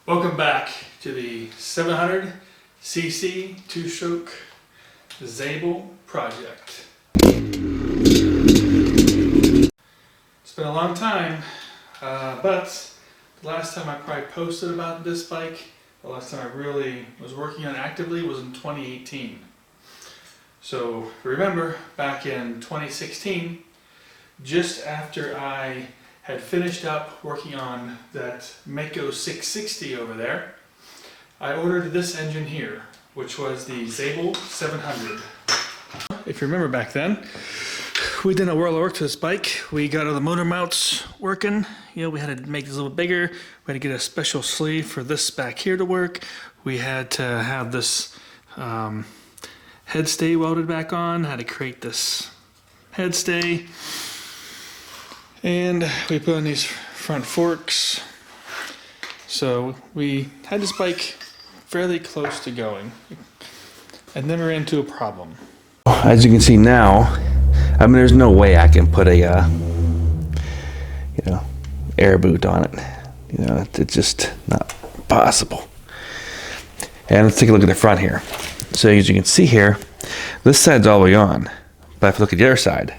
Welcome back to the 700cc two-stroke Zabel project. It's been a long time, but the last time I probably posted about this bike, the last time I really was working on it actively was in 2018. So remember, back in 2016, just after I had finished up working on that Maico 660 over there, I ordered this engine here, which was the Zabel 700. If you remember back then, we did a world of work to this bike. We got all the motor mounts working. You know, we had to make this a little bigger. We had to get a special sleeve for this back here to work. We had to have this head stay welded back on. Had to create this head stay. And we put on these front forks. So we had this bike fairly close to going. And then we ran into a problem. As you can see now, I mean, there's no way I can put a, air boot on it. It's just not possible. And let's take a look at the front here. So as you can see here, this side's all the way on. But if you look at the other side,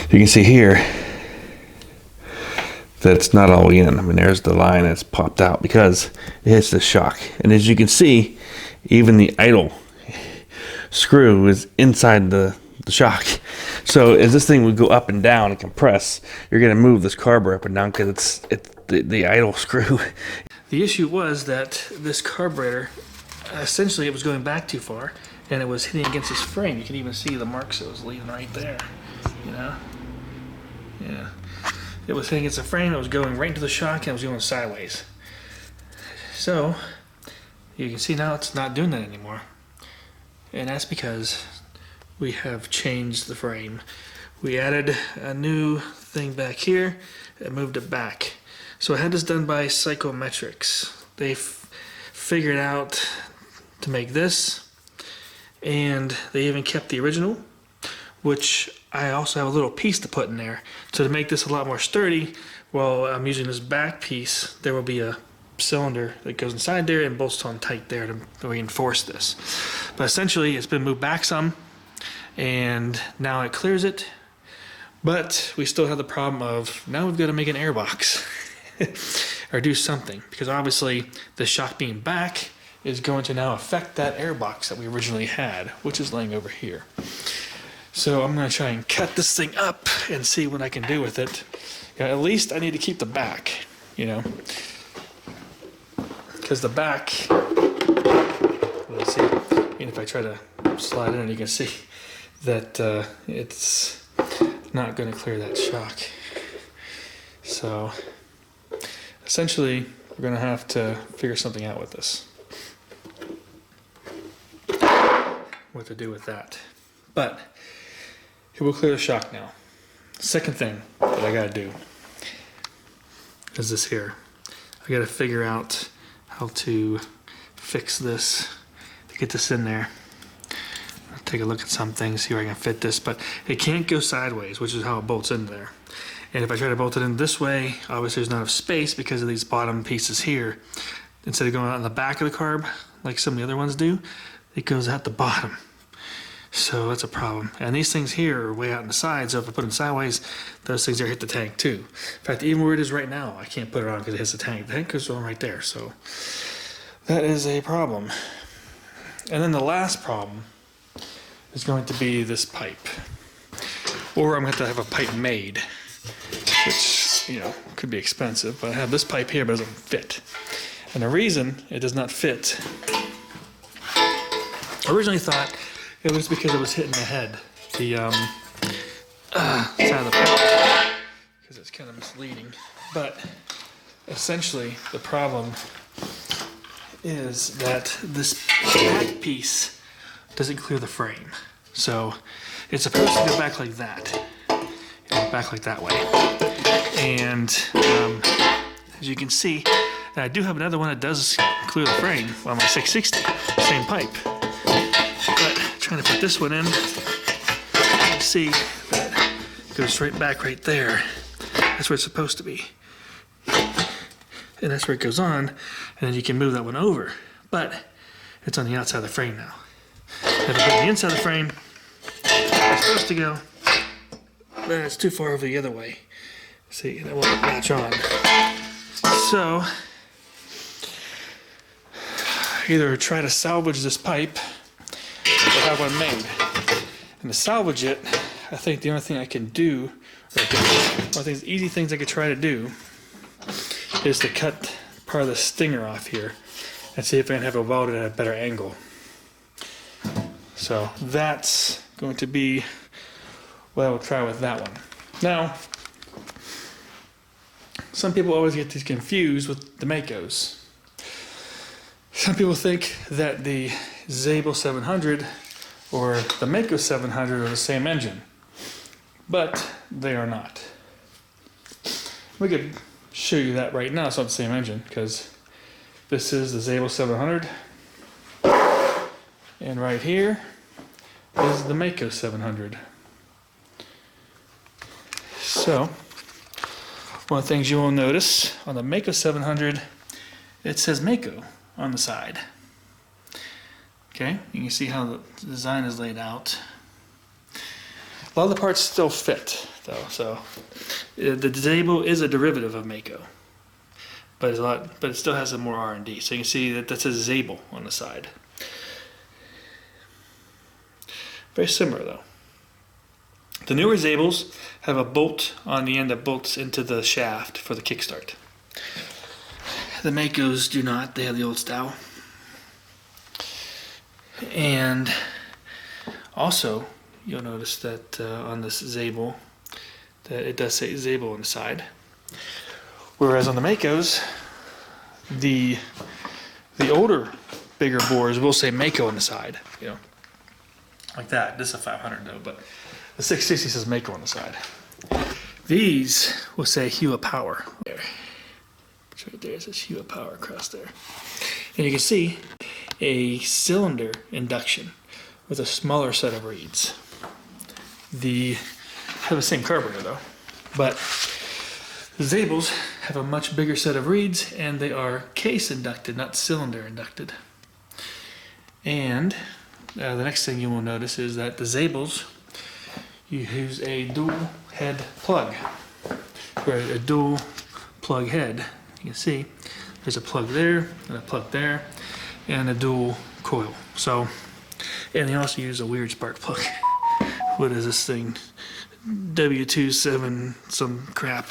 you can see here that it's not all the way in. I mean, there's the line that's popped out because it hits the shock. And as you can see, even the idle screw is inside the shock. So as this thing would go up and down and compress, you're going to move this carburetor up and down because it's the idle screw. The issue was that this carburetor, essentially it was going back too far and it was hitting against this frame. You can even see the marks it was leaving right there, Yeah. It was hitting against the frame, it was going right into the shock, and it was going sideways. So, you can see now it's not doing that anymore. And that's because we have changed the frame. We added a new thing back here and moved it back. So I had this done by Psychometrics. They figured out to make this, and they even kept the original, which I also have a little piece to put in there. So to make this a lot more sturdy, while I'm using this back piece, there will be a cylinder that goes inside there and bolts on tight there to reinforce this. But essentially it's been moved back some, and now it clears it. But we still have the problem of, now we've got to make an airbox or do something, because obviously the shock being back is going to now affect that airbox that we originally had, which is laying over here. So I'm going to try and cut this thing up and see what I can do with it. At least I need to keep the back, because the back, let's see, and if I try to slide in, you can see that it's not going to clear that shock. So essentially, we're going to have to figure something out with this. What to do with that. But it will clear the shock now. Second thing that I gotta do is this here. I gotta figure out how to fix this to get this in there. I'll take a look at some things, see where I can fit this, but it can't go sideways, which is how it bolts in there. And if I try to bolt it in this way, obviously there's not enough space because of these bottom pieces here. Instead of going out on the back of the carb, like some of the other ones do, it goes out the bottom. So that's a problem. And these things here are way out on the side, so if I put them sideways, those things there hit the tank too. In fact, even where it is right now, I can't put it on because it hits the tank. The tank goes on right there, so that is a problem. And then the last problem is going to be this pipe. Or I'm going to have a pipe made, which, could be expensive, but I have this pipe here, but it doesn't fit. And the reason it does not fit, I originally thought it was because it was hitting the head, the side of the pipe, because it's kind of misleading. But essentially, the problem is that this back piece doesn't clear the frame. So it's supposed to go back like that, back like that way. And as you can see, I do have another one that does clear the frame on my 660, same pipe. But trying to put this one in, you see that goes straight back right there. That's where it's supposed to be. And that's where it goes on, and then you can move that one over. But it's on the outside of the frame now. If I put it on the inside of the frame, it's supposed to go, then it's too far over the other way. See, it won't latch on. So, either try to salvage this pipe or have one made. And to salvage it, I think the only thing I can do, one of the easy things I could try to do, is to cut part of the stinger off here and see if I can have it welded at a better angle. So that's going to be what I will try with that one. Now, some people always get these confused with the Maicos. Some people think that the Zabel 700 or the Maico 700 are the same engine, but they are not. We could show you that right now. It's not the same engine because this is the Zabel 700, and right here is the Maico 700. So, one of the things you will notice on the Maico 700, it says Maico on the side. Okay, you can see how the design is laid out. A lot of the parts still fit, though. So the Zabel is a derivative of Maico, but it still has some more R&D. So you can see that says Zabel on the side. Very similar, though. The newer Zabels have a bolt on the end that bolts into the shaft for the kickstart. The Maicos do not. They have the old style. And also, you'll notice that on this Zabel, that it does say Zabel on the side. Whereas on the Maicos, the older, bigger bores will say Maico on the side, you know, like that. This is a 500 though, but the 660 says Maico on the side. These will say Hua Power. There. It's right there. It says Hua Power across there. And you can see a cylinder induction with a smaller set of reeds. They have the same carburetor though, but the Zabels have a much bigger set of reeds, and they are case inducted, not cylinder inducted. And the next thing you will notice is that the Zabels, you use a dual head plug, or a dual plug head. You can see there's a plug there and a plug there, and a dual coil. So, and they also use a weird spark plug. What is this thing? W27 some crap.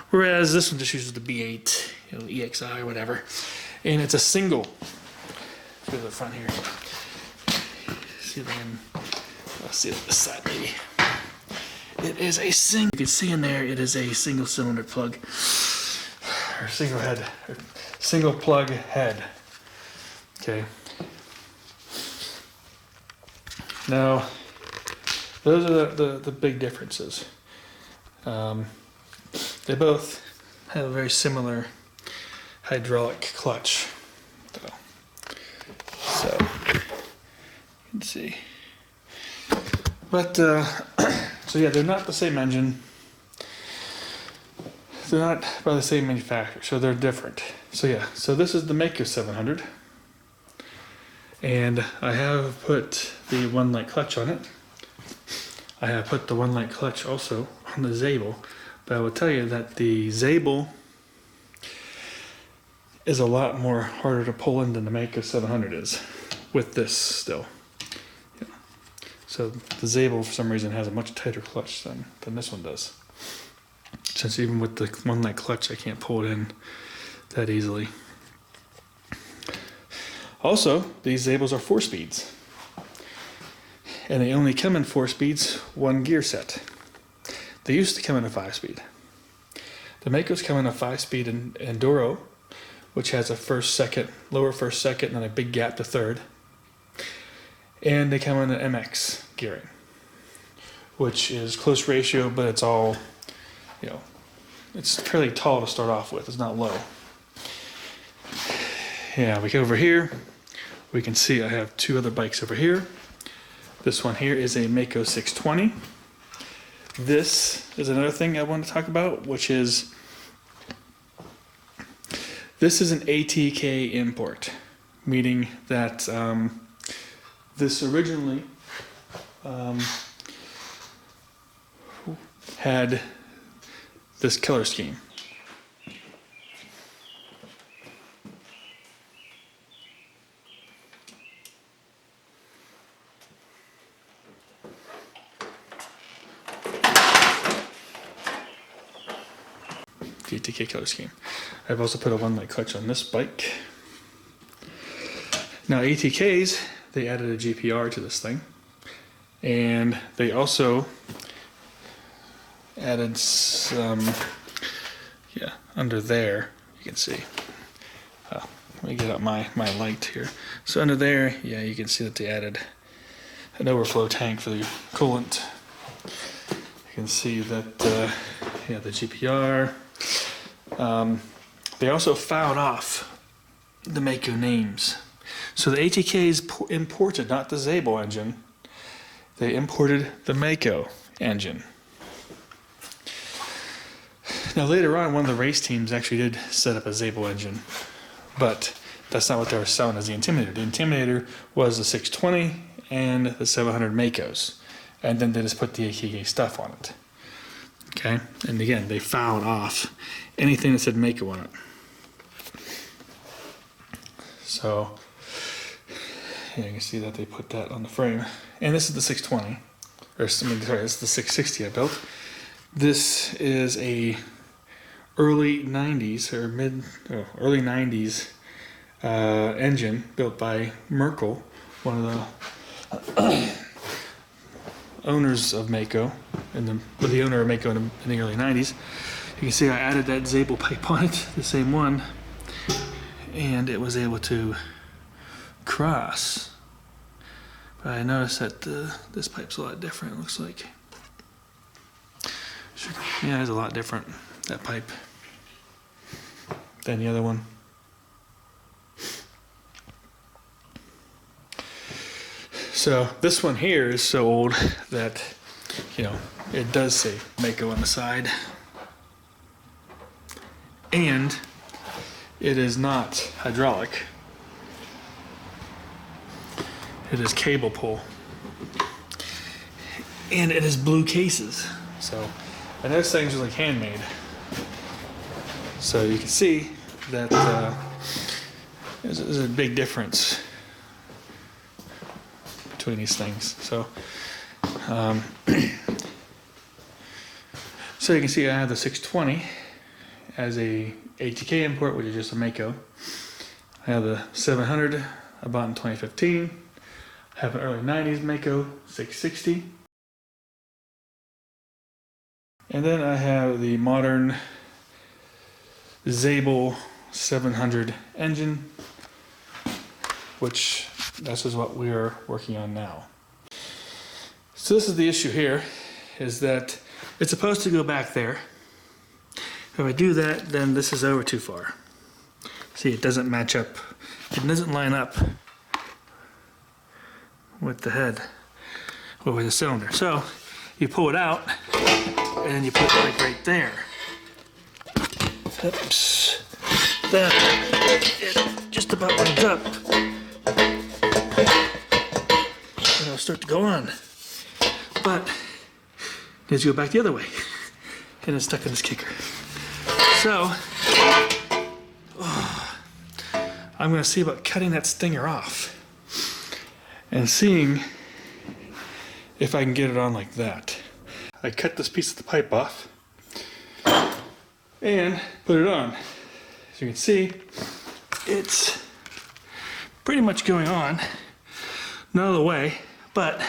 Whereas this one just uses the B8, you know, EXI or whatever. And it's a single. Let's go to the front here. See then, I'll see it this side maybe. It is a single. You can see in there, it is a single cylinder plug, or single head, or single plug head. Okay. Now, those are the big differences. They both have a very similar hydraulic clutch, though. So, you can see. But, so yeah, they're not the same engine. They're not by the same manufacturer, so they're different. So yeah, so this is the Maico 700. And I have put the one light clutch on it. I have put the one light clutch also on the Zabel, but I will tell you that the Zabel is a lot more harder to pull in than the Maico 700 is with this still. Yeah. So the Zabel for some reason has a much tighter clutch than this one does. Since even with the one light clutch I can't pull it in that easily. Also, these Zabels are 4 speeds. And they only come in 4 speeds, 1 gear set. They used to come in a 5-speed. The Maicos come in a 5-speed Enduro, which has a first, second, lower first, second, and then a big gap to third. And they come in an MX gearing, which is close ratio, but it's all, you know, it's fairly tall to start off with. It's not low. Yeah, we go over here. We can see I have 2 other bikes over here. This one here is a Maico 620. This is another thing I want to talk about, which is this is an ATK import, meaning that this originally had this color scheme. ATK color scheme. I've also put a one-light clutch on this bike. Now ATKs, they added a GPR to this thing, and they also added some, under there, you can see. Let me get out my light here. So under there, you can see that they added an overflow tank for the coolant. You can see that, the GPR. They also filed off the Maico names. So the ATKs imported not the Zabel engine, they imported the Maico engine. Now later on, one of the race teams actually did set up a Zabel engine, but that's not what they were selling as the Intimidator. The Intimidator was the 620 and the 700 Maicos, and then they just put the ATK stuff on it. Okay, and again, they filed off anything that said Mako on it. So, you can see that they put that on the frame. And this is the 620, or sorry, this is the 660 I built. This is a early 90s, or early 90s engine built by Mako, one of the owners of Mako, the owner of Mako in the early 90s. You can see I added that Zabel pipe on it, the same one, and it was able to cross. But I noticed that this pipe's a lot different, it looks like. Yeah, it's a lot different, that pipe, than the other one. So this one here is so old that, it does say Mako on the side. And it is not hydraulic. It is cable pull. And it is blue cases. So, and those things are like handmade. So you can see that there's a big difference between these things. So, so you can see I have the 620 as a ATK import, which is just a Mako. I have the 700 I bought in 2015. I have an early 90s Mako 660. And then I have the modern Zabel 700 engine, which this is what we are working on now. So this is the issue here, is that it's supposed to go back there. If I do that, then this is over too far. See, it doesn't match up. It doesn't line up with the head or with the cylinder. So you pull it out and then you put it like right there. Oops. Then it just about lines up. And it'll start to go on. But it needs to go back the other way. And it's stuck in this kicker. So, I'm going to see about cutting that stinger off and seeing if I can get it on like that. I cut this piece of the pipe off and put it on. As you can see, it's pretty much going on. Not all the way, but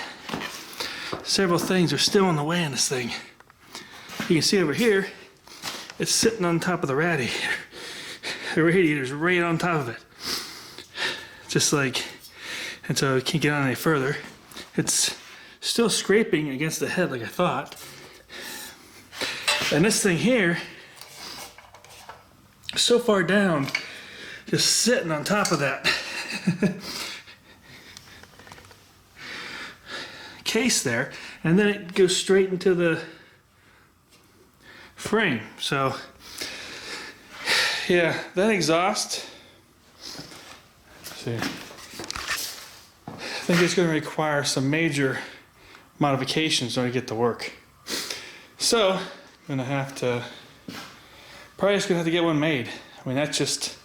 several things are still in the way in this thing. You can see over here, it's sitting on top of the radiator. The radiator's right on top of it. Just like, and so it can't get on any further. It's still scraping against the head like I thought. And this thing here, so far down, just sitting on top of that case there, and then it goes straight into the frame. So yeah, that exhaust, let's see, I think it's going to require some major modifications in order to get to work. So I'm gonna have to probably just gonna have to get one made. I mean, that's just,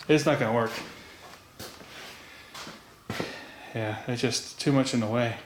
it's not gonna work. Yeah, it's just too much in the way.